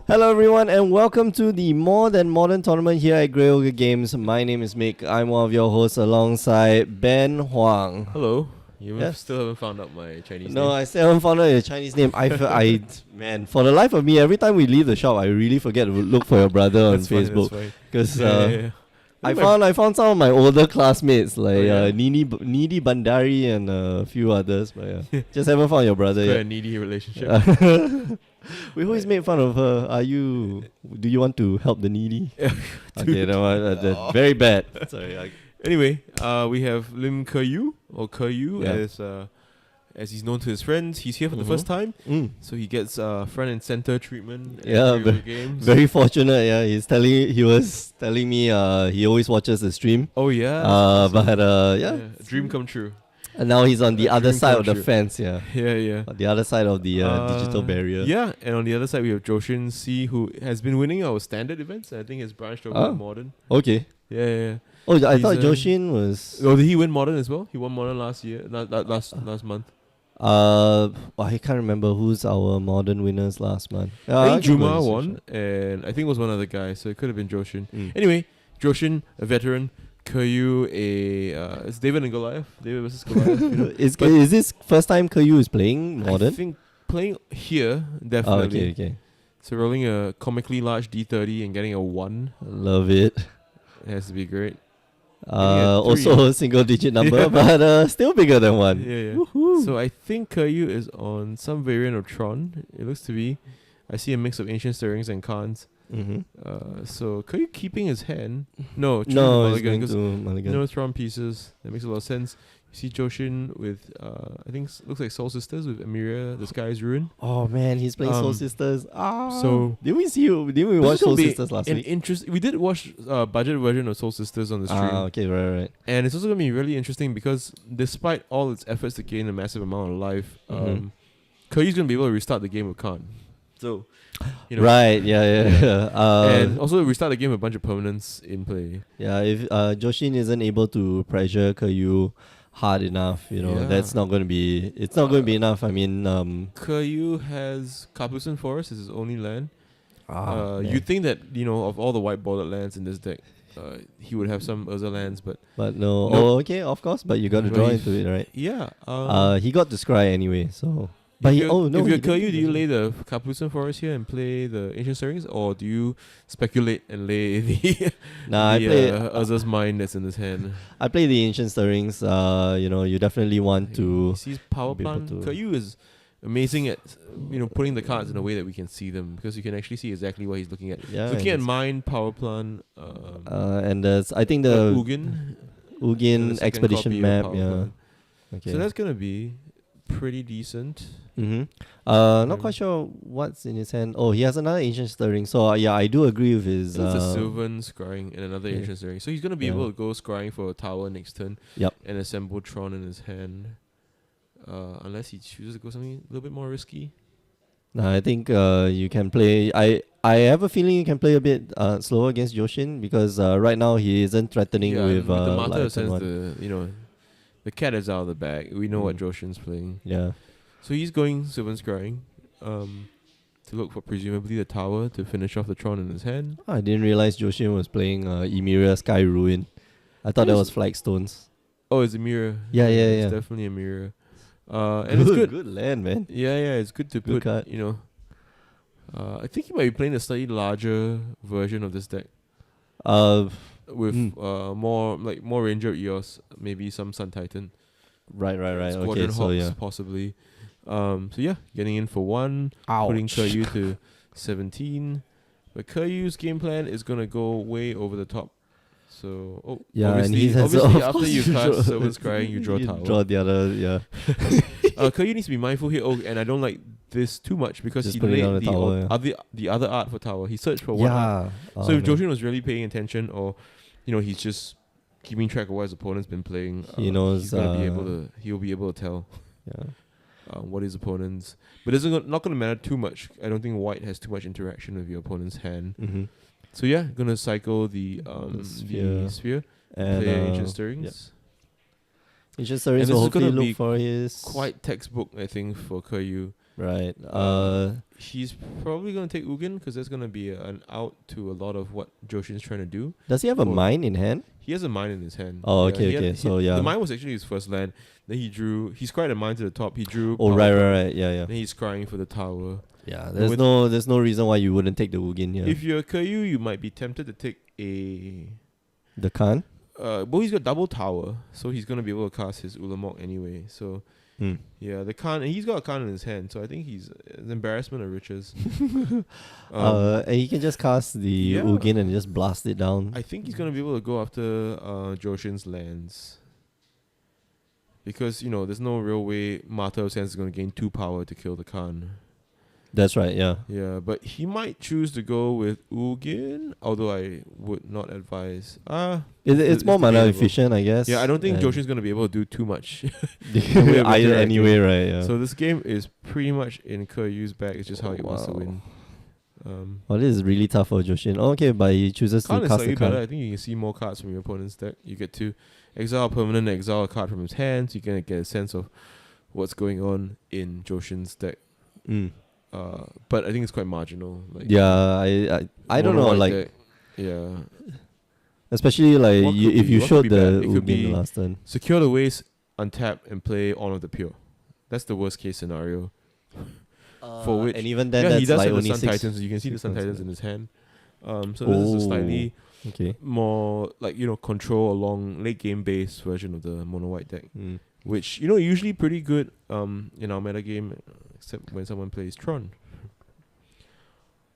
Hello everyone and welcome to the More Than Modern tournament here at Grey Ogre Games. My name is Mick. I'm one of your hosts alongside Ben Huang. Hello. You Yes. still haven't found out my Chinese No, name. I still haven't found out your Chinese name. Man, for the life of me, every time we leave the shop, I really forget to look for your brother on That's fine, Facebook. that's fine. Because Yeah. I found some of my older classmates like yeah? Needy Bandari and a few others, but yeah, just haven't found your brother Quite a yet. needy relationship. We always make fun of her. Do you want to help the needy? Okay, no, that's very bad. Sorry. Anyway, we have Lim Ke-yu, or Ke-yu, Yeah. as he's known to his friends. He's here for the first time, Mm. so he gets front and center treatment. at Yeah, Grey Ogre Games. Very fortunate. Yeah, he was telling me he always watches the stream. Oh yeah. Yeah. Dream come true. And now he's on the other Dream side come of the true. fence. Yeah, Yeah. on the other side of the digital barrier. Yeah, and on the other side we have Joshin C, who has been winning our standard events. I think has branched over to modern. Okay. Yeah. Oh, I He's, thought Joshin was. Oh, did he win modern as well? He won modern last year, last month. I can't remember who's our modern winners last month. I think actually Juma was won, and I think it was one other guy, so it could have been Joshin. Mm. Anyway, Joshin, a veteran. Ke-yu, it's David and Goliath. David versus Goliath. You know. Is this first time Ke-yu is playing modern? I think playing here, definitely. Okay. So rolling a comically large D30 and getting a 1, Love it. it has to be great. Also a single digit number, but still bigger than one. Yeah. Woohoo. So I think Ke-yu is on some variant of Tron. It looks to be. I see a mix of ancient stirrings and Khans. So Ke-yu keeping his hand? No, No, he's Mulligan, going 'cause to Mulligan. no Tron pieces. That makes a lot of sense. You see Joshin with I think looks like Soul Sisters with Emiria, the Sky's Ruin. Oh man, he's playing Soul Um, Sisters. so did we see you? Did we watch Soul Sisters last week? We did watch budget version of Soul Sisters on the stream. Okay, right. And it's also gonna be really interesting because despite all its efforts to gain a massive amount of life, Ke-yu's gonna be able to restart the game with Khan. So, you know, Right, yeah. and also restart the game with a bunch of permanents in play. Yeah, if Joshin isn't able to pressure Ke-yu hard enough, that's not going to be. It's not going to be enough. I mean, Ke-yu has Kapusan Forest as his only land. man. You think that of all the white bordered lands in this deck, he would have some Urza lands, but no. Nope. Oh, okay, of course. But you got to draw into it, right? yeah. He got to scry anyway, so. But But if you're he didn't Ke-yu, do you do lay the Kapusan Forest here and play the Ancient Stirrings, or do you speculate and lay the Nah, I play. Urza's Mind that's in his hand? I play the Ancient Stirrings. You definitely want to. He sees power be able plant. to- Ke-yu is amazing at putting the cards in a way that we can see them, because you can actually see exactly what he's looking at. Yeah, Looking at and Mind, power plant, and there's I think the Ugin, the Ugin second expedition copy of map. power Yeah. plant. Okay. So that's gonna be pretty decent. Not quite sure what's in his hand. Oh, he has another ancient stirring. So yeah, I do agree with his. It's a Sylvan scrying and another yeah. ancient stirring. So he's gonna be Yeah. able to go scrying for a tower next turn. Yep. And assemble Tron in his hand. Unless he chooses to go something a little bit more risky. Nah, I think you can play. I have a feeling you can play a bit slower against Joshin because right now he isn't threatening with the like Mata turn sense, one. the cat is out of the bag. We know what Mm. Joshin's playing. Yeah. So he's going Sylvan scrying. To look for presumably the tower to finish off the Tron in his hand. I didn't realize Joshin was playing Emiria Sky Ruin. I thought that was Flagstones. Oh, it's a mirror. Yeah. It's definitely a mirror. And it's good. Good land, man. Yeah, it's good to Good put, card. I think he might be playing a slightly larger version of this deck with more Ranger Eos, maybe some Sun Titan. Right. Squadron Okay, so Hawks, yeah. possibly. So yeah, getting in for 1, putting Ke-yu to 17. But Ke-yu's game plan is gonna go way over the top. So Yeah, and obviously, he has obviously of after course you you draw- cast Sylvan Scrying, you draw tower. Draw the other, yeah. Ke-yu needs to be mindful here. Oh, and I don't like this too much because Just he put it laid on the tower, the other art for tower. He searched for one art. Yeah. So if Joshin was really paying attention, or he's just keeping track of what his opponent's been playing, He knows, he's gonna be able to. He'll be able to tell what his opponents. But it's not gonna matter too much. I don't think white has too much interaction with your opponent's hand. Mm-hmm. So yeah, gonna cycle the sphere And play ancient stirrings. Ancient Stirrings And will this is gonna hopefully be look for his Quite textbook, I think, for Ke-yu. Right. He's probably going to take Ugin because there's going to be an out to a lot of what Joshin's trying to do. Does he have a Or- mine in hand? He has a mine in his hand. Oh, Yeah, okay, he had- okay. he- So, yeah. The mine was actually his first land. Then he scryed a mine to the top. He drew. Oh, power right, from- right, right. Yeah, yeah. Then he's scrying for the tower. Yeah, And there's with- no reason why you wouldn't take the Ugin here. If you're Keryu, you might be tempted to take a. The Khan? Well, he's got double tower, so he's gonna be able to cast his Ulamog anyway. So yeah, the Khan, and he's got a Khan in his hand, so I think he's an embarrassment of riches. And he can just cast the yeah. Ugin and just blast it down. I think he's gonna be able to go after Joshin's lands. Because, there's no real way Martyr of Sands is going to gain 2 power to kill the Khan. That's right, yeah. Yeah, but he might choose to go with Ugin, although I would not advise. It's more mana debatable. efficient, I guess. Yeah, I don't think and Joshin's going to be able to do too much. either anyway, right? Yeah. So this game is pretty much in Keryu's back. It's just how he wants to Wow. win. Well, this is really tough for Joshin. Oh, okay, but he chooses Khan to is cast slightly the Khan. better. I think you can see more cards from your opponent's deck. You get to exile a permanent, exile a card from his hand, so you can get a sense of what's going on in Joshin's deck. Mm. But I think it's quite marginal. Like Yeah, I don't know, mono-white like deck, yeah, especially like What you, could if be- you what showed could be the bad? It could Ugin the be- last turn. secure the waste, untap, and play Honor of the Pure. That's the worst case scenario. For which, and even then, yeah, that's he does like have the only Sun 6. Titans. You can see the 6 Sun months Titans back. in his hand. So this is a slightly Okay. more like control along late game based version of the mono white deck, Mm. which usually pretty good in our meta game, except when someone plays Tron.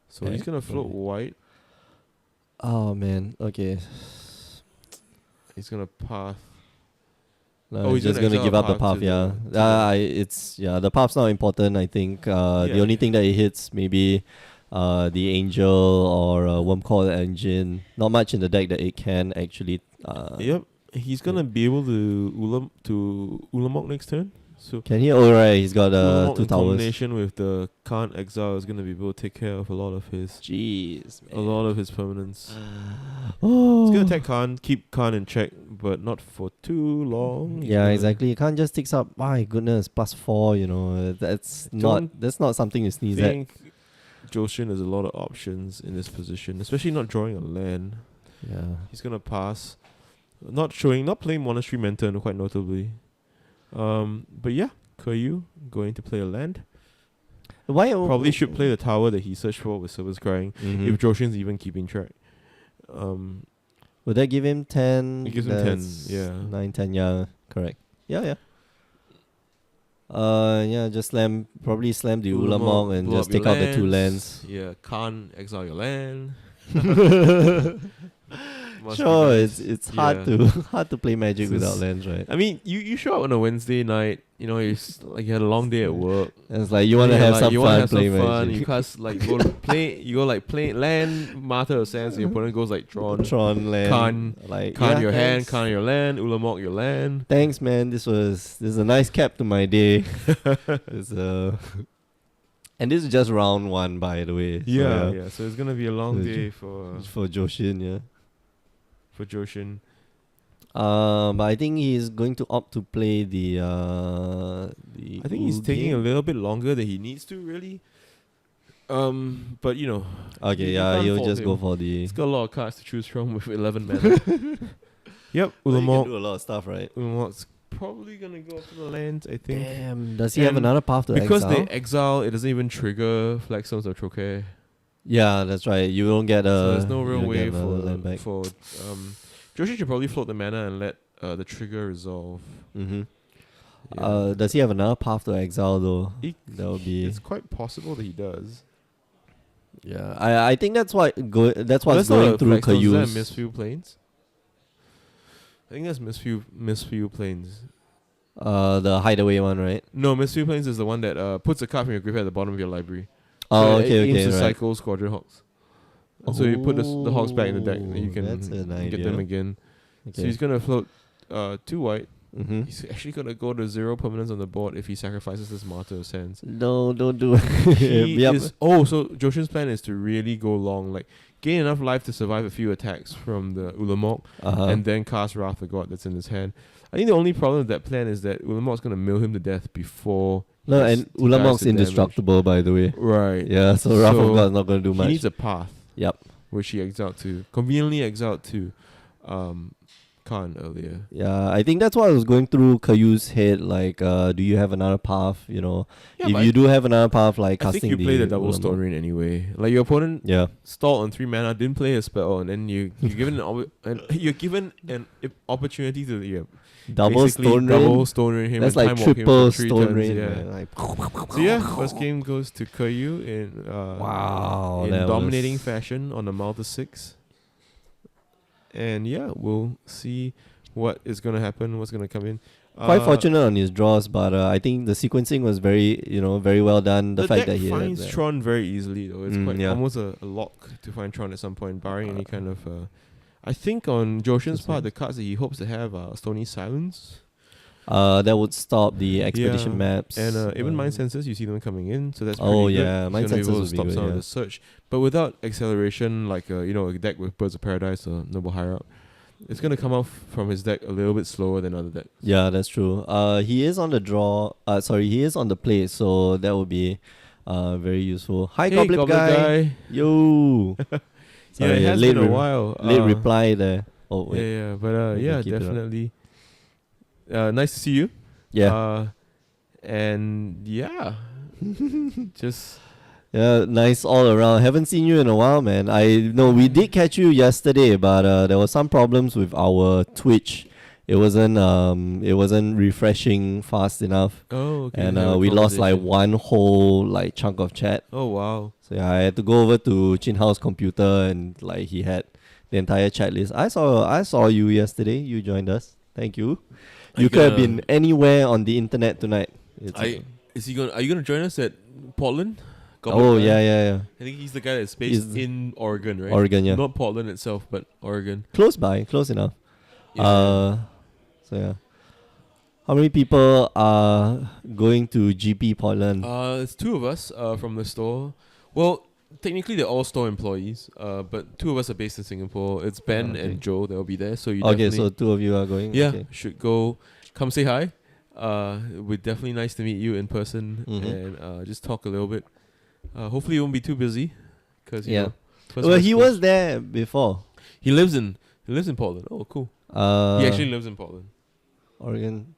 So he's Okay. gonna float Okay. white. Oh man. Okay. He's gonna path. No, he's he's just gonna gonna give exile up the a path. path Yeah. to the- The path's not important. I think. The Yeah. only thing that it hits maybe, the angel or Wormcoil engine. Not much in the deck that it can actually. Yep, he's gonna be able to Ulamog next turn. So Can he? Oh right, he's got Ulamog 2 in towers. combination with the Khan exile is gonna be able to take care of a lot of his Jeez, man. permanents. Oh. It's gonna attack Khan, keep Khan in check, but not for too long. He's Yeah, gonna- exactly. You can't just takes up. My goodness, +4. That's Don't not something to I sneeze at. think Joshin has a lot of options in this position, especially not drawing a land. Yeah. He's gonna pass, not playing Monastery Mentor, quite notably. But yeah, Keryu going to play a land. Why? Probably should play the tower that he searched for with Silver Scrying, Mhm. if Joshin's even keeping track. Would that give him 10? It gives him 10, That's yeah. 9, 10, yeah, correct. Yeah. Just probably slam the Ulamog and blow just up your take out the 2 lands. Yeah, Khan, exile your land. Must be Sure, nice. it's hard Yeah. to hard to play Magic This without is- lands, right? I mean, you show up on a Wednesday night. You had a long day at work. And it's like you want to Yeah, have like, some you wanna fun have some playing fun. Magic. You cast play land, Martyr of Sands, and your opponent goes like Tron, Tron land, Khan, like Khan your hand, thanks. Khan your land, Ulamog your land. Thanks, man. This is a nice cap to my day. And this is just round 1, by the way. Yeah. So it's gonna be a long So day for Joshin, yeah. Joshin. But I think he's going to opt to play the. I think he's taking a little bit longer than he needs to, really. But Okay, you yeah, can't he'll fault just go him. for the. He's got a lot of cards to choose from with 11 mana. Yep, Well, he can Ulamog. do a lot of stuff, right? Ulamog's probably gonna go after the lands, I think. Damn, does he have And another path to Because exile? they exile, it doesn't even trigger Flagstones of Trocae. Yeah, that's right. You don't get a. So there's no you real don't way get another land back. for Joshi should probably float the mana and let the trigger resolve. Mm-hmm. Yeah. Does he have another path to exile though? He- That would be. It's quite possible that he does. Yeah, I think that's what that's Oh, what's that's not going a through Flagstones, is that Karyu's. Mistfew Plains? I think that's Mistfew Plains. The hideaway one, right? No, Mistfew Plains is the one that puts a card from your graveyard at the bottom of your library. Oh, So it okay, aims okay, to right. cycle Squadron Hawks. And so you put the Hawks back in the deck, and you Oh, can that's an get them idea. again. So Okay. he's gonna float 2 white. Mm-hmm. He's actually gonna go to 0 permanents on the board if he sacrifices his Martyr of Sands. No, don't do it. He Yep. is so Joshin's plan is to really go long, like gain enough life to survive a few attacks from the Ulamog, Uh-huh. and then cast Wrath of God that's in his hand. I think the only problem with that plan is that Ulamog's gonna mill him to death before No, and to dice Ulamog's the damage. indestructible, by the way. Right. Yeah, so Wrath of God's not going to do He much. needs a path. Yep. Which he conveniently exiled to Khan earlier. Yeah, I think that's what I was going through Kayu's head. Like, do you have another path? You know, Yeah, if but you do have another path, like I casting think you play the double Ulamog. Stone Rain anyway. Like your opponent Yeah. stalled on 3 mana, didn't play a spell, and then you're given you're given an opportunity to Double basically Stone double Rain. Stone Rain him That's and like time walk him triple for 3 Stone turns, Rain. yeah. Man. Like, So yeah, first game goes to Kayu in Wow, in that dominating was- fashion on the Malta 6. And yeah, we'll see what is gonna happen, what's gonna come in. quite fortunate on his draws, but I think the sequencing was very well done. The fact deck that he had finds that. Tron very easily though. It's quite yeah. almost a lock to find Tron at some point, barring any kind of I think on Joshin's part the cards that he hopes to have are Stony Silence. That would stop the expedition Yeah, maps. And even Mind Sensors, you see them coming in, so that's pretty Oh, good. yeah, He's Mind gonna be able Sensors to would be stop good, some of yeah. the search. But without acceleration, like a deck with Birds of Paradise or Noble Higher Up, it's gonna come off from his deck a little bit slower than other decks. Yeah, that's true. He is on the draw. He is on the play, so that would be very useful. Hi, Hey, Goblet Goblet Guy. Yo. Yeah, Sorry, it has late been a re- while. Late reply there. Oh Yeah, wait. yeah, but We yeah, can keep it up. definitely. Nice to see you. Yeah. And yeah, just Yeah, nice all around. Haven't seen you in a while, man. I know we did catch you yesterday, but there was some problems with our Twitch. It wasn't refreshing fast enough, okay. and have a we lost like conversation. one whole like chunk of chat. Oh wow. So yeah, I had to go over to Chin Hao's computer and like he had the entire chat list. I saw you yesterday. You joined us. Thank you. Are You you could have gonna- been anywhere on the internet tonight. Are you gonna join us at Portland? Oh Guy? yeah. I think he's the guy that's based He's in Oregon, right? Oregon, yeah. Not Portland itself, but Oregon. Close by, close enough. Yeah. So yeah. How many people are going to GP Portland? It's 2 of us from the store. Well, technically they're all store employees, but 2 of us are based in Singapore. It's Ben Okay. and Joe that will be there. So you Okay, definitely so 2 of you are going. yeah, Okay. should go. Come say hi. We're definitely nice to meet you in person Mhm. and just talk a little bit. Hopefully you won't be too busy, because Yeah. first Well, West he Coast- was there before. He lives in Portland. Oh, cool. He actually lives in Portland. Oregon.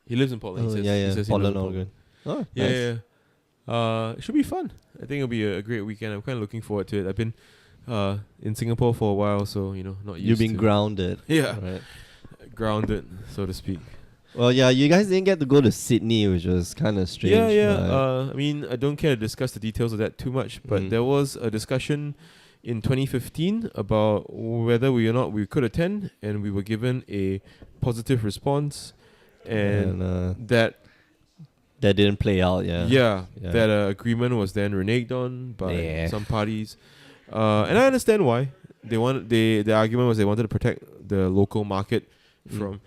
He lives in Portland. Oh, He says, yeah, he yeah. says he lives Portland, in Oregon. Oh, Yeah, nice. yeah. It should be fun. I think it'll be a great weekend. I'm kind of looking forward to it. I've been in Singapore for a while, so not used You've been to grounded. Yeah, Right. grounded, so to speak. Well, yeah, you guys didn't get to go to Sydney, which was kind of strange. Yeah. right? I mean, I don't care to discuss the details of that too much, but Mm. there was a discussion in 2015 about whether we or not we could attend, and we were given a positive response, and that that didn't play out. Yeah. yeah, Yeah. that agreement was then reneged on by Yeah. some parties, and I understand why. The argument was they wanted to protect the local market Mm. from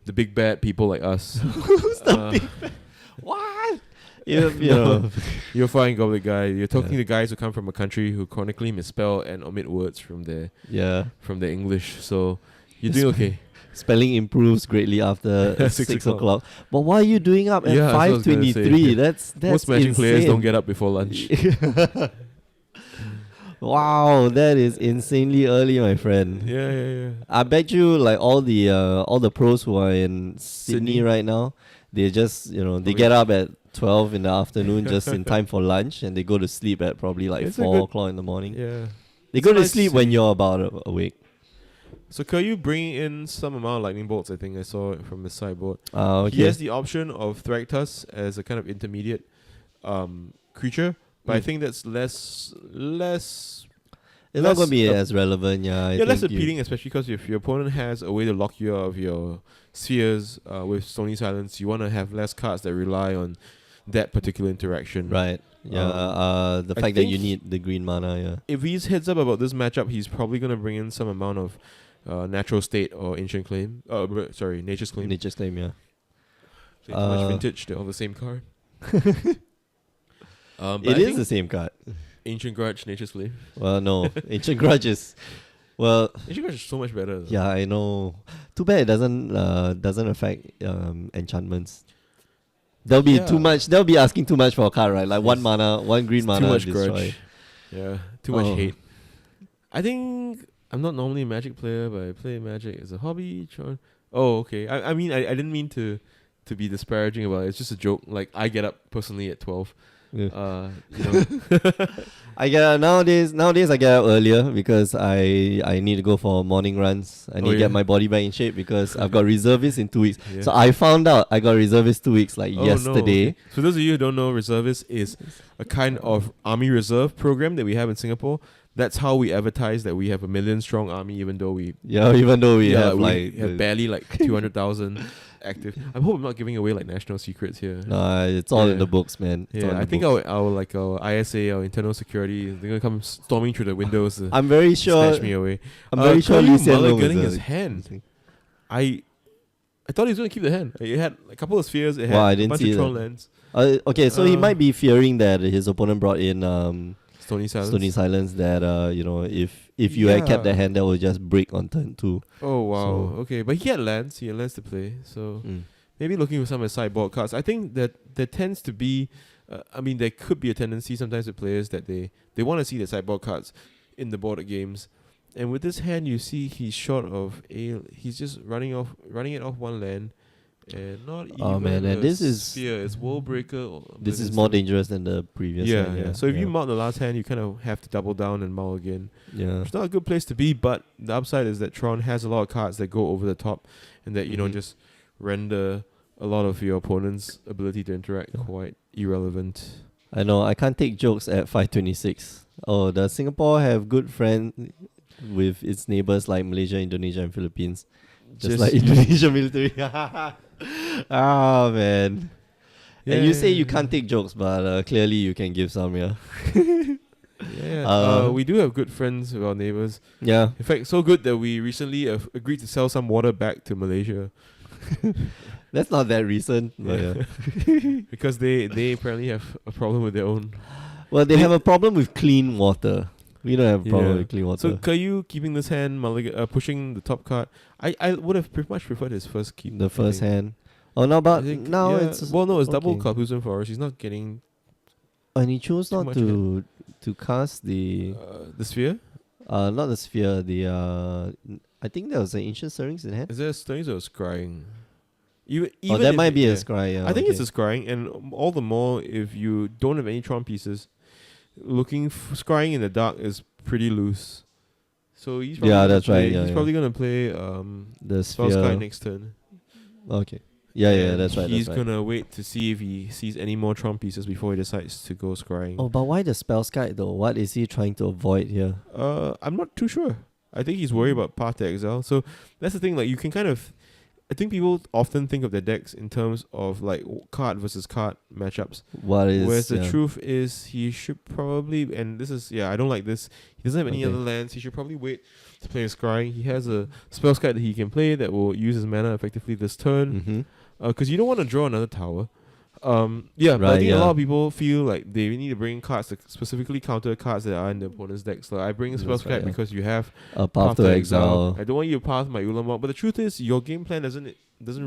the big bad people like us. Who's the big bad? What? You know. You're fine, Goblet Guy. You're talking Yeah. to guys who come from a country who chronically misspell and omit words from their Yeah. English. So you're doing okay. Spelling improves greatly after 6 6 o'clock. o'clock. But why are you doing up at Yeah, that's what I was gonna 5:23? say. That's Most Smashing insane. players don't get up before lunch. Wow, that is insanely early, my friend. Yeah. I bet you like all the pros who are in Sydney Sydney? right now, they just they Probably- get up at 12 in the afternoon just in time for lunch, and they go to sleep at probably like It's a 4 good- o'clock in the morning. Yeah. They It's go a to nice sleep when city. you're about awake. So can you bring in some amount of lightning bolts? I think I saw it from the sideboard. Okay. He has the option of Thragtusk as a kind of intermediate creature, but I Mm. think that's less It's not less going to be ap- as relevant, yeah. I less think you- appealing, especially because if your opponent has a way to lock you out of your spheres with Stony Silence, you want to have less cards that rely on that particular interaction. Right. Yeah. The I fact that you think- need the green mana, yeah. If he's heads up about this matchup, he's probably going to bring in some amount of Natural State or Ancient Claim. Nature's Claim. Nature's Claim, yeah. Play too much Vintage, they're all the same card. But It I is think the same card. Ancient Grudge, Nature's Claim. Well, no. Ancient Grudge is... Well, Ancient Grudge is so much better. Though. yeah, I know. Too bad it doesn't affect enchantments. There'll be too Yeah. much. They'll be asking too much for a card, right? Like one Yes. mana, one green It's mana, too much destroy. grudge. Yeah, too much Oh. hate. I think I'm not normally a Magic player, but I play Magic as a hobby. Tron. Oh, okay. I mean, I didn't mean to be disparaging about it. It's just a joke. Like, I get up personally at 12. Yeah. You know. I get nowadays I get up earlier because I need to go for morning runs. I need to yeah. get my body back in shape because I've got reservists in 2 weeks. Yeah. So I found out I got reservists 2 weeks like Oh, no, yesterday. okay. So those of you who don't know, reservist is a kind of army reserve program that we have in Singapore. That's how we advertise that we have a 1 million strong army, even though we Even though we have we like have barely like 200,000 active. I hope I'm not giving away like national secrets here. Nah, it's all in Yeah. the books, man. It's all Yeah, in I the think books. our ISA, our internal security, they're gonna come storming through the windows to I'm very sure. snatch me away. I'm very sure Curry Lee Hsien Loong mulliganing is his hand. I thought he was gonna keep the hand. It had a couple of spheres. It had Wow, I a didn't bunch see of Tron that. lands. Okay, so he might be fearing that his opponent brought in Stony Silence. Stony Silence. That if you had kept Yeah. that hand, that will just break on turn 2. Oh wow. So- Okay, but he had lands. He had lands to play. So Mm. maybe looking for some of the sideboard cards. I think that there tends to be, there could be a tendency sometimes with players that they want to see the sideboard cards in the board games. And with this hand, you see he's short of he's just running it off one land, and not even Oh, man, and a this is- sphere. It's World Breaker. Or This is Blizzard more Stone. dangerous than the previous Yeah, hand. yeah. So if you mount the last hand, you kind of have to double down and mull again. Yeah. It's not a good place to be, but the upside is that Tron has a lot of cards that go over the top, and that Mhm. just render a lot of your opponent's ability to interact Yeah. quite irrelevant. I know, I can't take jokes at 526. Oh, does Singapore have good friends with its neighbors like Malaysia, Indonesia, and Philippines? Just like Indonesia military. Ah, man. And you say you can't take jokes, but clearly you can give some, yeah. Yeah, we do have good friends with our neighbors. Yeah. In fact, so good that we recently agreed to sell some water back to Malaysia. That's not that recent. But yeah. Because they apparently have a problem with their own. Well, they have a problem with clean water. We don't have a problem Yeah. with clean water. So Caillou keeping this hand, pushing the top card. I would have much preferred his first keep. the I first think. hand. Oh, no, but I think, now yeah, it's... no, it's double okay. Carpusen Forest. He's not getting And he chose too not much to cast the... the sphere. not the sphere, the... I think there was an ancient stirrings in hand. Is there stones or scrying? Even Oh, that if might it- be a yeah. scry, yeah. I think it's okay. a scrying, and all the more if you don't have any Tron pieces, scrying in the dark is pretty loose. So he's probably Yeah, gonna that's right, play- yeah, he's yeah. probably gonna play The Spell sphere. Sky next turn. Okay. Yeah, And that's right. He's that's right. gonna wait to see if he sees any more Tron pieces before he decides to go scrying. Oh, but why the spell sky though? What is he trying to avoid here? I'm not too sure. I think he's worried about Path to Exile. So that's the thing. Like you can kind of, I think people often think of their decks in terms of like card versus card matchups. What is... Whereas the yeah. truth is, he should probably, and this is, I don't like this. He doesn't have any Okay. other lands. He should probably wait to play a scrying. He has a spell sky that he can play that will use his mana effectively this turn. Mm-hmm. Because you don't want to draw another tower. But I Right, think a yeah. lot of people feel like they need to bring cards to specifically counter cards that are in the opponent's decks. Like I bring a spell That's sky right, yeah. because you have A path to exile. I don't want you to path my Ulamog. But the truth is, your game plan doesn't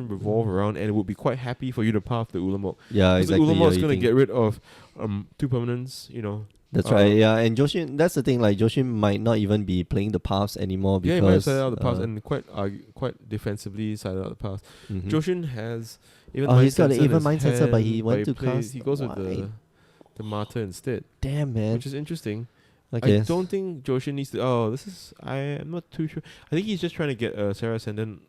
revolve around, and it would be quite happy for you to path the Ulamog. Yeah, Because exactly. the Ulamog's yeah, going to you get think- rid of 2 permanents, That's uh, right. Yeah, and Joshin. That's the thing. Like Joshin might not even be playing the paths anymore Yeah, because... he might have sided out the path and quite defensively sided out the path. mhm. Joshin has even Oh, Mind he's got Sensor an in even his Mind Sensor, but he hand, went to plays- cast- He goes with why? the Martyr instead, Damn, man. which is interesting. Okay. I don't think Joshin needs to. Oh, this is. I am not too sure. I think he's just trying to get Sarah Ascendant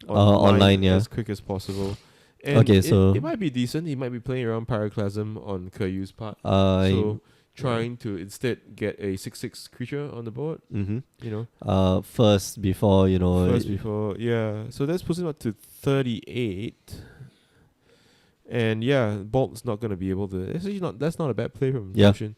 online, yeah. as quick as possible. And Okay, so- it might be decent. He might be playing around Pyroclasm on Caillou's part. I- So trying to instead get a 6/6 creature on the board. mhm. First before, So that's pushing up to 38. And Bolt's not gonna be able to. That's not a bad play from Yeah. Joshin.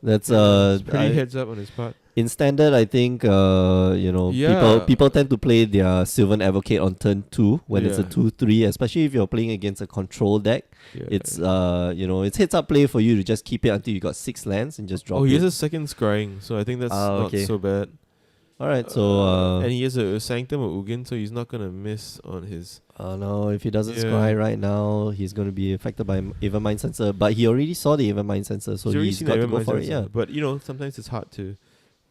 That's It's pretty heads up on his part. in standard. I think Yeah. people tend to play their Sylvan Advocate on turn 2 when it's a Yeah. 2/3, especially if you're playing against a control deck. Yeah. It's it's heads up play for you to just keep it until you got 6 lands and just drop Oh, he it. has a second scrying, so I think that's not okay. so bad. All right, so and he has a Sanctum or Ugin, so he's not gonna miss on his. no, if he doesn't Yeah. scry right now, he's going to be affected by Even Mind Sensor. But he already saw the Even Mind Sensor, so He's already he's seen got the to go Evermind for it. Sensor, Yeah. but sometimes it's hard to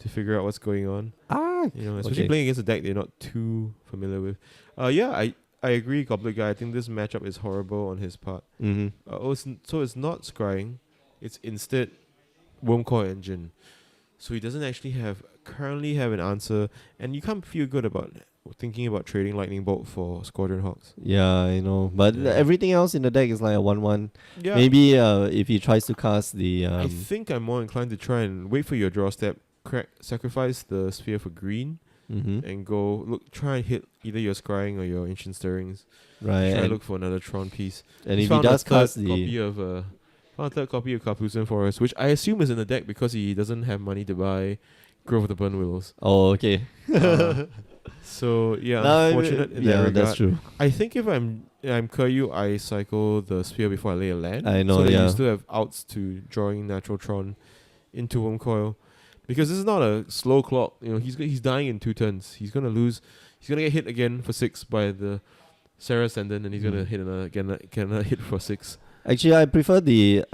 figure out what's going on. Especially Okay. playing against a deck they're not too familiar with. I agree, Goblet Guy. I think this matchup is horrible on his part. Mm-hmm. So it's not scrying, it's instead Wormcore Engine. So he doesn't actually currently have an answer, and you can't feel good about thinking about trading Lightning Bolt for Squadron Hawks. Yeah, I know. But Yeah. everything else in the deck is like a 1-1. Yeah, Maybe if he tries to cast the I think I'm more inclined to try and wait for your draw step, sacrifice the Sphere for green, mm-hmm. and try and hit either your Scrying or your Ancient Stirrings. Right. Try and And, look for another Tron piece. and if he Found a does third cast copy of found a third copy of Carpusan Forest, which I assume is in the deck because he doesn't have money to buy Grove of the Burn Willows. Oh, okay. So yeah, No, unfortunate in that yeah, regard. that's true. I think if I'm Kuryu, I cycle the Sphere before I lay a land. I know, so that yeah. you still have outs to drawing Natural Tron into Wormcoil. Because this is not a slow clock. He's dying in 2 turns. He's gonna lose. He's gonna get hit again for 6 by the Sarah Ascendant, and he's gonna hit another hit for 6. Actually, I prefer the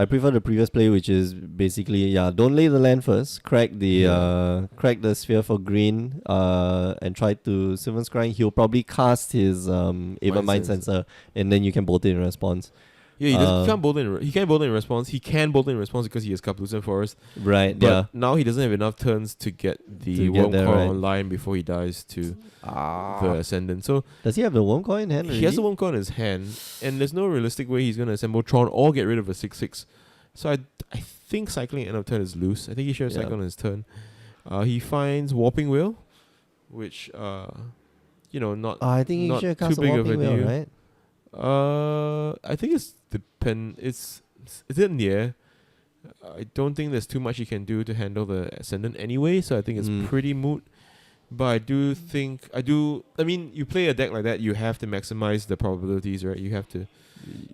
previous play, which is basically don't lay the land first, crack the sphere for green, and try to Sylvan Scrying. He'll probably cast his Even Mind Sensor, and then you can bolt it in response. Yeah, he can't bolt in. He can't bolt in response. He can bolt in response because he has Carpusan Forest. Right. But yeah. now he doesn't have enough turns to get the To get there, Wormcoil right. online before he dies to the Ascendant. So Does he have the Worm Coin in hand? he has the Wormcoil in his hand, and there's no realistic way he's gonna assemble Tron or get rid of a 6/6. So I think cycling at end of turn is loose. I think he should have cycled on his turn. He finds Warping Wheel, which not I think he not should have too cast a big of Warping a Wheel, deal. right? I think it's it's in the air. I don't think there's too much you can do to handle the Ascendant anyway, so I think it's pretty moot. But I mean, you play a deck like that, you have to maximize the probabilities, right? You have to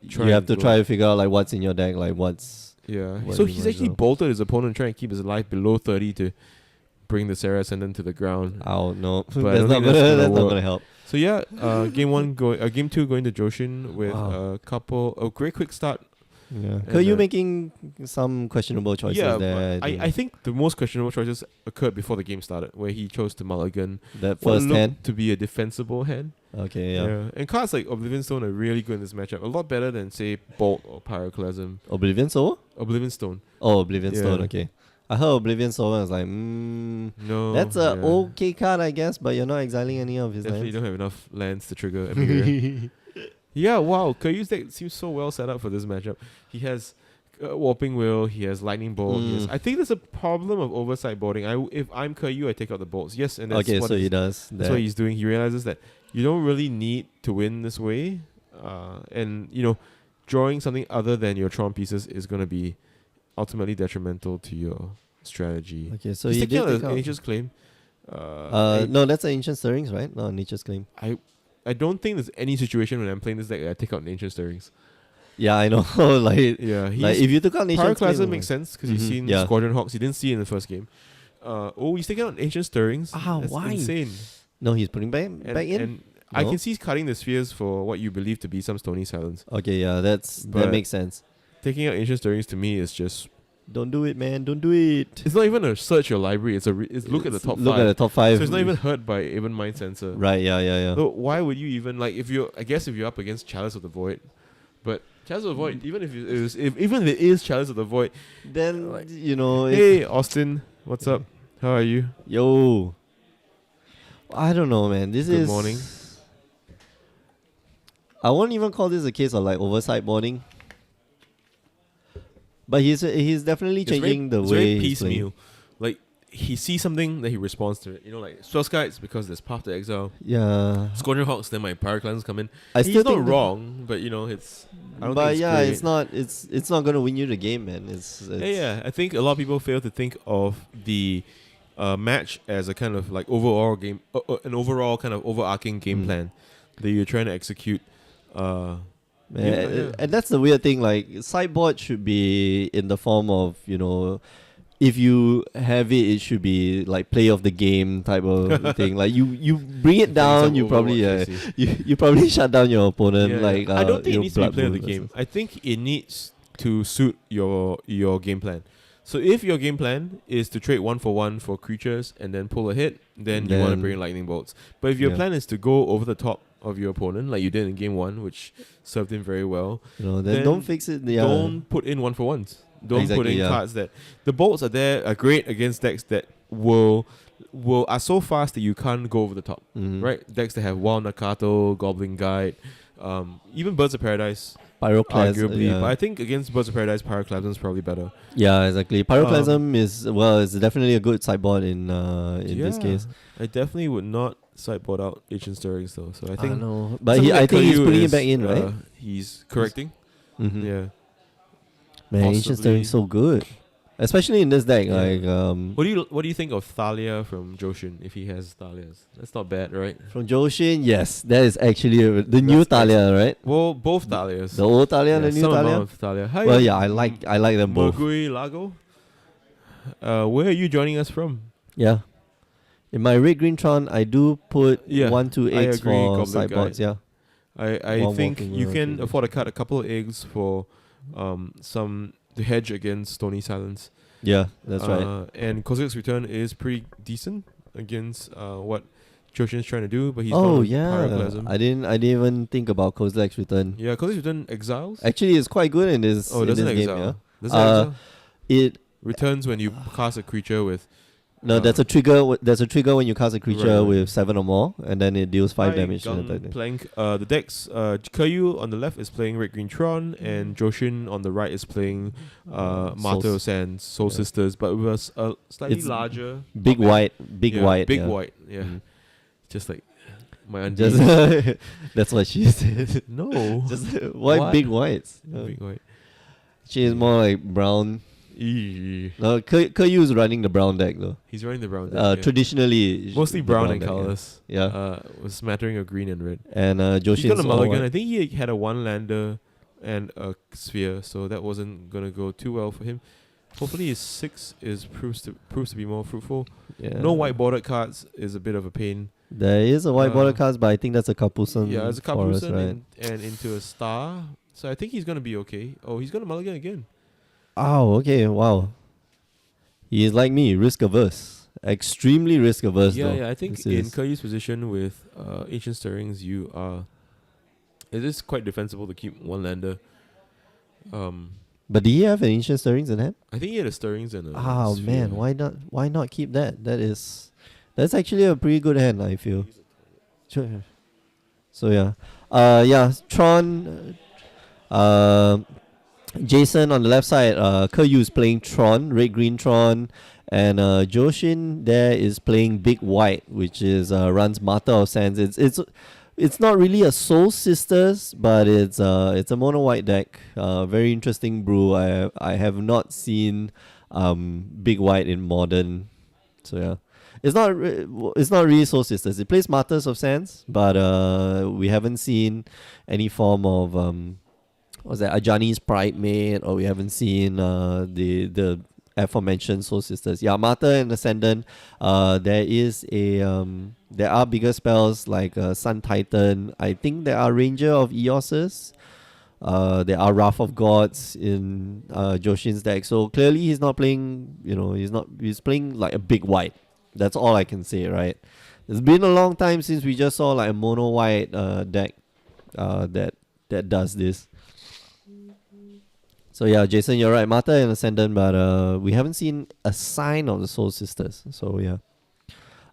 try to figure out like what's in your deck, like what's what So you he's might actually go. bolted his opponent, trying to keep his life below 30 to bring the Sarah Ascendant to the ground. Oh no, I that's don't not think gonna that's gonna that's not work. gonna help. So game 2 going to Joshin with a great quick start. Yeah, And, you making some questionable choices there. but I think the most questionable choices occurred before the game started, where he chose to mulligan that what first looked hand. to be a defensible hand. Okay, yeah. And cards like Oblivion Stone are really good in this matchup. A lot better than, say, Bolt or Pyroclasm. Oblivion Soul? Oblivion Stone. Oh, Oblivion Stone. Yeah. Okay. I heard Oblivion Soul and I was like, No. that's a okay card, I guess, but you're not exiling any of his Definitely lands. don't have enough lands to trigger Emigra. Yeah, wow. Karyu's deck seems so well set up for this matchup. He has Warping Wheel, he has Lightning Bolt. I think there's a problem of oversight boarding. If I'm Karyu, I take out the bolts. Yes, and that's Okay, so he does. That's what he's doing. He realizes that you don't really need to win this way. And, drawing something other than your Tron pieces is going to be ultimately detrimental to your strategy. Okay, so He's he taking did out take an out. Nature's Claim. No, that's an Ancient Stirrings, right? No, Nature's Claim. I don't think there's any situation when I'm playing this deck that I take out Ancient Stirrings. Yeah, I know. like, Yeah, like if you took out Nature's Claim, Pyroclasm makes sense because you've seen yeah. Squadron Hawks. You didn't see it in the first game. He's taking out Ancient Stirrings. That's why? insane. No, he's putting back in. And I No? can see he's cutting the spheres for what you believe to be some Stony Silence. Okay, yeah, that But- makes sense. Taking out Ancient Stirrings to me is just... Don't do it, man. Don't do it. It's not even a search your library. It's look at the top 5. Look at the top 5. So it's not even hurt by even Mind Sensor. Right, yeah. So why would you even if you're up against Chalice of the Void, but Chalice of the Void, even if it is Chalice of the Void, Then, hey Austin, what's up? How are you? Yo. I don't know, man. Good morning. I won't even call this a case of like oversight boarding. But he's definitely changing the it's way very he's playing. piecemeal. Like he sees something, then he responds to it. Like Swellsky, it's because there's Path to Exile. Yeah. Squadron Hawks, then my Pyroclasms come in. I He's still not think wrong, but it's. I don't but think yeah, great. it's not gonna win you the game, man. It's Yeah. I think a lot of people fail to think of the match as a kind of like overall game, an overall kind of overarching game plan that you're trying to execute. And that's the weird thing. Like sideboard should be in the form of if you have it, it should be like play of the game type of thing. Like you bring it down, you probably you probably shut down your opponent. Yeah, like I don't think it needs to be blood play of the moon game. versus- I think it needs to suit your game plan. So if your game plan is to trade 1 for 1 for creatures and then pull a hit, then you want to Then- bring lightning bolts. But if your Yeah. plan is to go over the top of your opponent, like you did in game 1, which served him very well, then then don't fix it. Yeah. don't put in 1 for 1s. Don't put Exactly, in yeah. cards that the bolts are there are great against decks that are so fast that you can't go over the top. Mhm. Right? Decks that have Wild Nakato, Goblin Guide, even Birds of Paradise, Pyroclasm. arguably. Yeah. But I think against Birds of Paradise, Pyroclasm is probably better. Yeah, exactly. Pyroclasm is it's definitely a good sideboard in this Yeah. case. I definitely would not sideboard out Ancient Stirrings though. So I I think know, but something I like think he's Caillou putting it is, back in, right? He's correcting. Mhm. Yeah. Man, Ancient possibly. Stirring is so good, especially in this deck. Yeah. Like What do you think of Thalia from Joshin if he has Thalias? That's not bad, right? from Joshin, yes, that is actually the new That's Thalia, right? Well, both Thalias. The old Thalia and the new some Thalia. amount of Thalia. Hi, Well, yeah, I like them both. Mogui Lago. Where are you joining us from? Yeah. In my red green Tron, I do put Yeah, 1-2 I eggs agree, for Goblin sideboards. Yeah. I One think walking you around can too. afford to cut a couple of eggs for some to hedge against Stony Silence. Yeah, that's right. And Kozilek's Return is pretty decent against what Joshin's trying to do, but he's Oh got yeah, Pyroclasm. I didn't even think about Kozilek's Return. Yeah, Kozilek's Return exiles. Actually, it's quite good in this. Oh, it in doesn't this exile. game. Yeah. Does it exile? It Returns when you cast a creature with. no, that's a trigger. There's a trigger when you cast a creature Right. with 7 or more, and then it deals 5 damage. to the Gun target. Plank. The decks. Caillou on the left is playing Red Green Tron, and Joshin on the right is playing Martyr of Sands, Soul yeah. Sisters, but with a slightly It's larger. Big top end. big Yeah, white, Big yeah. white. Yeah. Mm. Just like my auntie. Just that's what she said. no. Just white, What? big whites. Big white. She is more like brown. Eee. No, Caillou is running the brown deck though. He's running the brown deck. Yeah. Traditionally, Mostly the brown and deck, yeah. colorless. Yeah. With smattering of green and red. And He's Joshin's got a all mulligan. white. I think he had a 1-lander and a sphere, so that wasn't gonna go too well for him. Hopefully his 6 proves to be more fruitful. Yeah. No white bordered cards is a bit of a pain. There is a white border Uh, cards, but I think that's a Kapusan. Yeah, it's a forest, Kapusan right? and into a star. So I think he's gonna be okay. Oh, he's gonna mulligan again. Oh, okay, wow. He is like me, risk averse. Extremely risk averse though. Yeah, I think This in is- Caillou's position with Ancient Stirrings, it is quite defensible to keep 1-lander. But do you have an ancient stirrings in hand? I think he had a Stirrings and a Oh sphere. man, why not keep that? That's actually a pretty good hand, I feel. Sure. So yeah. Tron Jason on the left side, Caillou is playing Tron, red green Tron, and Joshin there is playing big white, which is runs Martyr of Sands. It's not really a Soul Sisters, but it's a mono white deck. Very interesting brew. I have not seen big white in modern. So yeah. It's not really Soul Sisters. It plays Martyrs of Sands, but we haven't seen any form of what's that, Ajani's Pride Mate, or we haven't seen the aforementioned Soul Sisters. Yeah, Martyr and Ascendant. There are bigger spells like Sun Titan. I think there are Ranger of Eoses. There are Wrath of Gods in Joshin's deck. So clearly he's not playing, he's playing like a big white. That's all I can say, right? It's been a long time since we just saw like a mono white deck that does this. So yeah, Jason, you're right. Martyr and Ascendant, but we haven't seen a sign of the Soul Sisters. So yeah.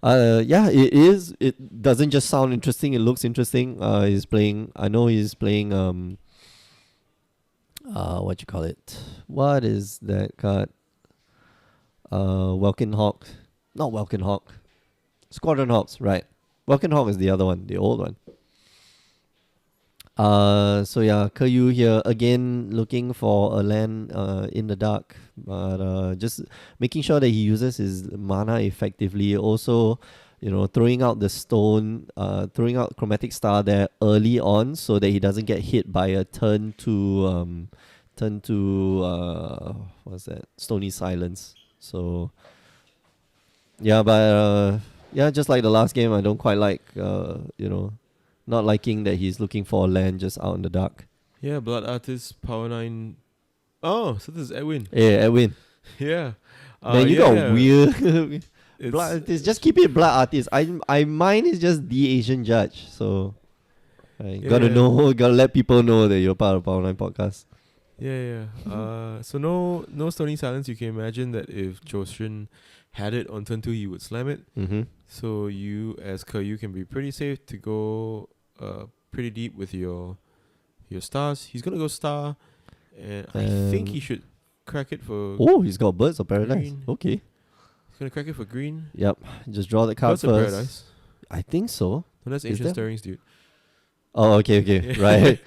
It is. It doesn't just sound interesting. It looks interesting. He's playing. I know he's playing. What you call it? What is that card? Welkin Hawk. Not Welkin Hawk. Squadron Hawks. Right. Welkin Hawk is the other one, the old one. So yeah, Caillou here again looking for a land in the dark, but just making sure that he uses his mana effectively. Also, throwing out the stone, throwing out Chromatic Star there early on so that he doesn't get hit by a turn to what's that? Stony Silence. So yeah, but yeah, just like the last game, I don't quite like not liking that he's looking for a land just out in the dark. Yeah, Blood Artist, Power 9. Oh, so this is Edwin. Yeah, Edwin. Yeah. Man, you got weird. It's, Blood artist. Just keep it blood artist. I mine is just the Asian judge. So gotta know, gotta let people know that you're part of Power 9 podcast. Yeah. So no Stony Silence. You can imagine that if Joshin had it on turn 2, he would slam it. Mm-hmm. So you as Keryu can be pretty safe to go pretty deep with your stars. He's gonna go star, and I think he should crack it for. Oh, he's got Birds of Paradise. green. Okay. He's gonna crack it for green. Yep. Just draw the card Birds of first. Paradise. I think so. No, that's Is Ancient there? Stirrings, dude. Oh, okay, Yeah. right.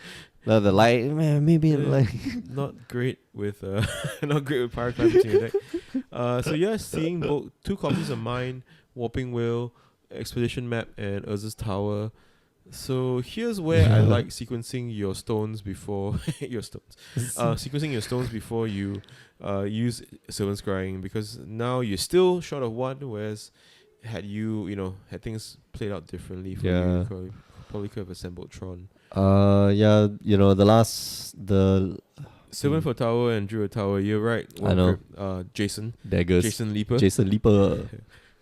No, the light, man, maybe Yeah. like. Not great with not great with Pyroclasm in your deck. So yeah, seeing both 2 copies of mine, Warping Wheel, Expedition Map, and Urza's Tower. So here's where I like sequencing your stones before sequencing your stones before you use Sylvan Scrying, because now you're still short of 1, whereas had had things played out differently for Yeah. you, probably could have assembled Tron. Yeah, the Sylvan for Tower and Druid Tower, you're right. I know. Jason daggers. Jason Leaper. Jason Leaper.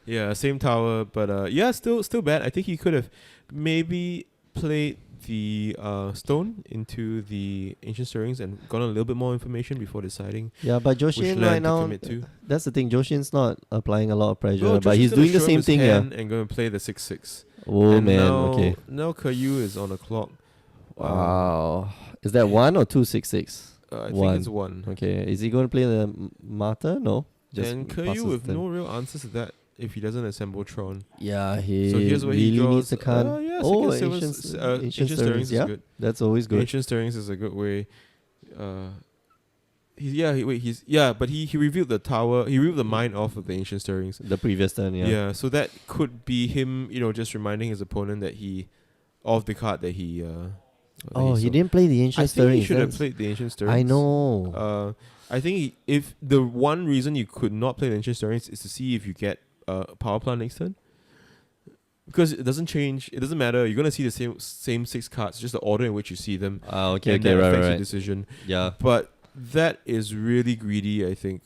Yeah, same tower, but yeah, still bad. I think he could have maybe played the stone into the Ancient Stirrings and gotten a little bit more information before deciding Yeah, but which Joshin land right to now, commit to. that's the thing. Joshin's not applying a lot of pressure, No, but Joshin's he's gonna doing the show him same his thing. Yeah. hand and going to play the 6/6. Oh And man. now, Okay. Now Keryu is on the clock. Wow. Is that 1 or 2/6/6? I think One. it's 1. Okay. Is he going to play the Martyr? No. And passes Keryu with turn. no real answers to that if he doesn't assemble Tron. Yeah, he So here's where really he draws. needs the card. Yeah, Oh, second Ancient Sylvan's- Ancient Stirrings Stirrings, is yeah. good. That's always good. Ancient Stirrings is a good way. But he revealed the tower. He revealed the mine off of the Ancient Stirrings. The previous turn, yeah. Yeah, so that could be him, just reminding his opponent that of the card that he. Oh, he saw. didn't play the Ancient I think Stirrings. he should have that's- played the Ancient Stirrings. I know. I think if the one reason you could not play the Ancient Stirrings is to see if you get power plant next turn. Because it doesn't change. It doesn't matter. You're gonna see the same 6 cards, just the order in which you see them. Okay, and that right, affects your right. decision. Yeah. But that is really greedy, I think.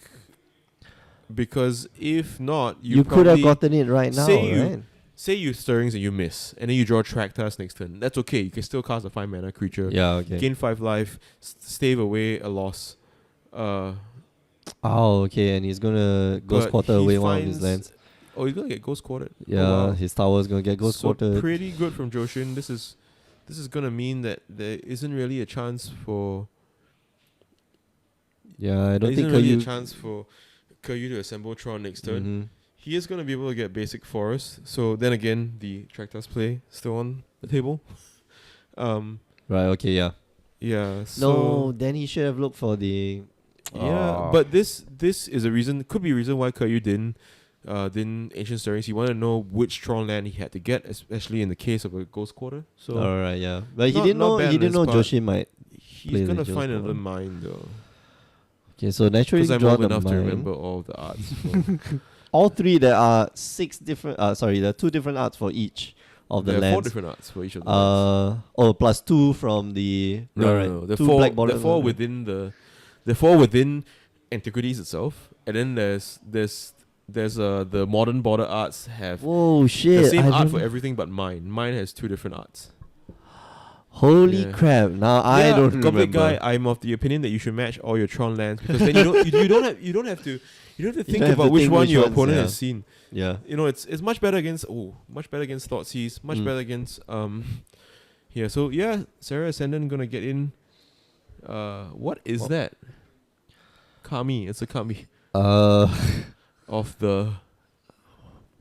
Because if not, You could have gotten it right now, say you- right? say you Stirrings and you miss, and then you draw Tractors next turn. That's okay. You can still cast a 5 mana creature. Yeah, okay. Gain 5 life, stave away a loss. Oh, okay, and he's gonna Ghost But Quarter he away one of his finds- lands. Oh, he's gonna get Ghost Quartered. Yeah, Oh, wow. his tower's gonna get Ghost So Quartered. pretty good from Joshin. This is gonna mean that there isn't really a chance for. Yeah, I There don't isn't think really a Keryu. chance for Keryu to assemble Tron next turn. Mhm. He is gonna be able to get basic forest. So then again, the Tractors play still on the table. Right. Okay. Yeah. Yeah. So No, then he should have looked for the. Yeah, Oh. but this is a reason. Could be a reason why Keryu didn't Ancient Stirrings. He wanted to know which Tron land he had to get, especially in the case of a Ghost Quarter. So All right. Yeah, but he Not- didn't not know. bad He on didn't know his part. Joshin might. play he's the gonna Ghost find another Quarter. mine though. Okay, so naturally Because I'm draw old the enough to mine. remember all of the arts. for- All three. There are 6 different. There are 2 different arts for each of the there are 4 lands. different arts for each of the lands. Plus 2 from the. No. The 2 four, black the bordered 4 ones. within the 4 within Antiquities itself, and then there's the modern border arts have Whoa, shit! the same I art don't- for everything but mine. Mine has 2 different arts. Holy Yeah. crap! Now I Yeah, don't Goblet remember. Guy, I'm of the opinion that you should match all your Tron lands, because then you don't have to think don't have about to which think one which your ones, opponent yeah. has seen. Yeah. It's much better against Thoughtseize, much Mm. better against here. So yeah, Sarah Ascendant gonna get in. What is What? that? Kami. It's a Kami of the.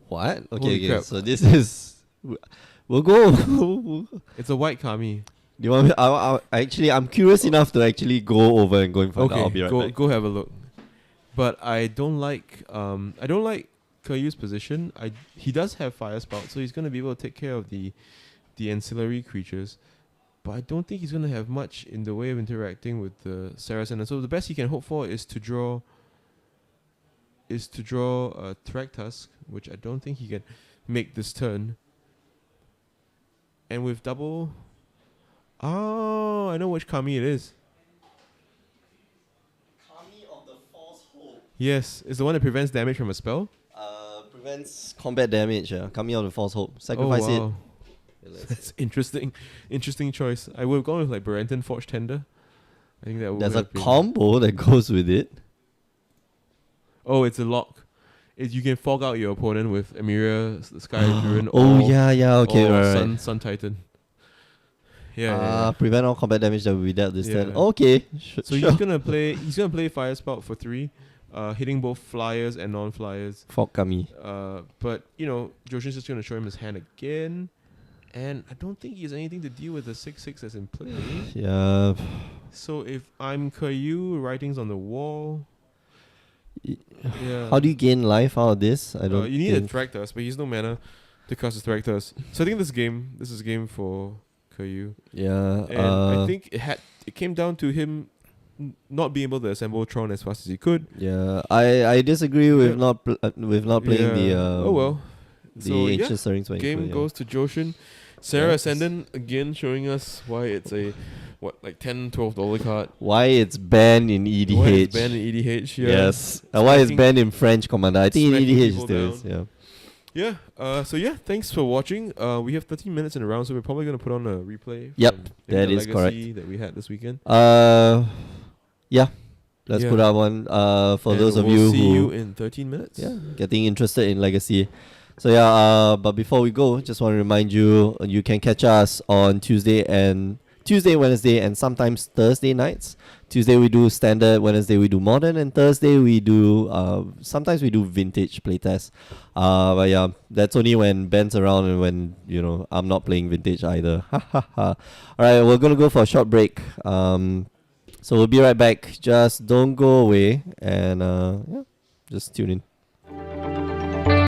What? Holy Okay. crap. So this is. We'll go. It's a white Kami. Do you want me? I'm curious enough to actually go over and go and find out. I'll be right back. Go have a look. But I don't like Karyu's position. He does have Fire Spout, so he's gonna be able to take care of the ancillary creatures. But I don't think he's gonna have much in the way of interacting with the Saracen. And so the best he can hope for is to draw is to draw a Thragtusk, which I don't think he can make this turn. And with double... Oh, I know which Kami it is. Kami of the False Hope. Yes, it's the one that prevents damage from a spell. Prevents combat damage. Kami of the False Hope. Sacrifice it. Oh, wow. That's interesting. Interesting choice. I would have gone with like Barenton Forge Tender. I think that would There's a have been... combo that goes with it. Oh, it's a lock. You can fog out your opponent with Emiria, Sky Druid, Oh, or, yeah, okay, or right. Sun Titan. Yeah. Prevent all combat damage that will be dealt this turn. Yeah. Okay. So he's gonna play Fire Spout for 3, hitting both flyers and non-flyers. Fog Kami. But you know, Joshin's just gonna show him his hand again, and I don't think he has anything to deal with the 6/6 that's in play. Yeah. So if I'm Caillou, writings on the wall. Yeah. How do you gain life out of this? I don't. You need a think. Thragtusk, but he's no mana to cast a Thragtusk. So I think this is a game for Caillou. Yeah. And I think it came down to him not being able to assemble Tron as fast as he could. Yeah. I disagree with Yeah. not playing the oh well. the So ancient stirrings. game goes to Joshin. Sarah Yes. Ascendant again showing us why it's a like $10-12 card. Why it's banned in EDH? Why it's banned in EDH? Yeah. Yes. Why it's Smacking- banned in French Commander? I think in smacking EDH it people still is. Yeah. Yeah. So yeah, thanks for watching. We have 13 minutes in a round, so we're probably gonna put on a replay. Yep, from that the is Legacy that we had this weekend. Yeah. Let's Yeah. put out one. For And those of we'll you see who you in 13 minutes. getting interested in Legacy. So yeah, but before we go, just want to remind you, you can catch us on Tuesday, Wednesday, and sometimes Thursday nights. Tuesday we do standard, Wednesday we do modern, and Thursday we do sometimes we do vintage playtest. But yeah, that's only when Ben's around and when I'm not playing vintage either. All right, we're gonna go for a short break. So we'll be right back. Just don't go away, and just tune in.